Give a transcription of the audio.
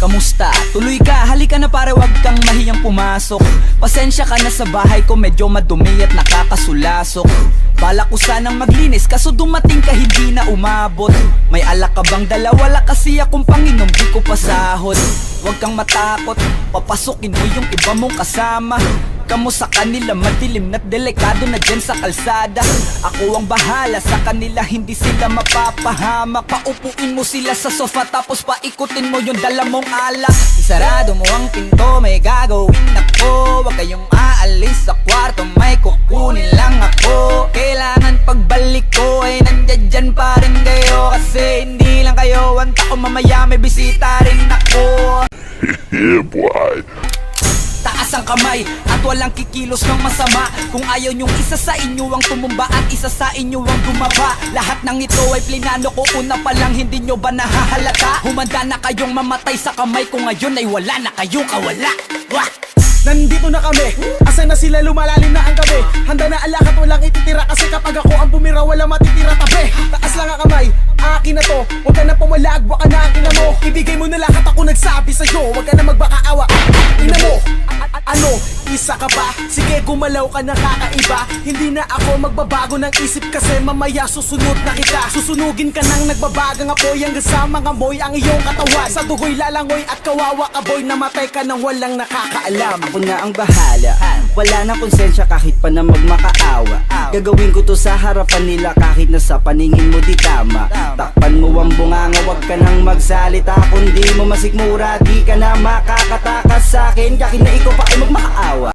Kamusta? Tuloy ka, halika na pare, wag kang mahiyang pumasok. Pasensya ka na sa bahay ko, medyo madumi at nakakasulasok. Balak ko sanang maglinis, kaso dumating ka hindi na umabot. May alak ka bang dala? Wala kasi akong panginom, di ko pasahod. Wag kang matakot, papasukin mo yung iba mong kasama. Kamo sa kanila, madilim na't delikado na dyan sa kalsada. Ako ang bahala sa kanila, hindi sila mapapahamak. Paupuin mo sila sa sofa, tapos paikutin mo yung dala mong alak. Isarado mo ang pinto, may gagawin ako. Huwag kayong aalis sa kwarto, may kukunin lang ako. Kailangan pagbalik ko ay nandyan dyan pa rin kayo. Kasi hindi lang kayo ang tao, mamaya may bisita rin ako. Yeah, boy. Taas ang kamay at walang kikilos ng masama. Kung ayaw nyong isa sa inyo ang tumumba at isa sa inyo ang dumaba. Lahat ng ito ay plinano ko una pa lang, hindi nyo ba nahahalata? Humanda na kayong mamatay sa kamay ko ngayon ay wala na kayong kawala. Wah! Nandito na kami, asa na sila, lumalalim na ang gabi. Handa na alak at walang ititira, kasi kapag ako ang bumira wala matitira tabi. Taas lang ang kamay, akin na to. Huwag ka na pumalag, baka na ang ina mo. Ibigay mo na lahat, ako nagsabi sa'yo. Huwag ka na magbakaawa, ina mo. Ano, isa ka ba? Sige, gumalaw ka na kakaiba. Hindi na ako magbabago ng isip, kasi mamaya susunod na kita. Susunugin ka nang nagbabagang apoy hanggang sa mga moy ang iyong katawan. Sa dugoy lalangoy at kawawa ka boy, namatay ka nang walang nakakaalam. Ako na ang bahala, wala nang konsensya kahit pa na magmakaawa. Gagawin ko to sa harapan nila kahit na sa paningin mo di tama. Takpan mo ang bunganga, wag ka nang magsalita. Kung di mo masikmura, di ka na makakatakas sa'kin. Kahit na ikaw pa ay magmakaawa.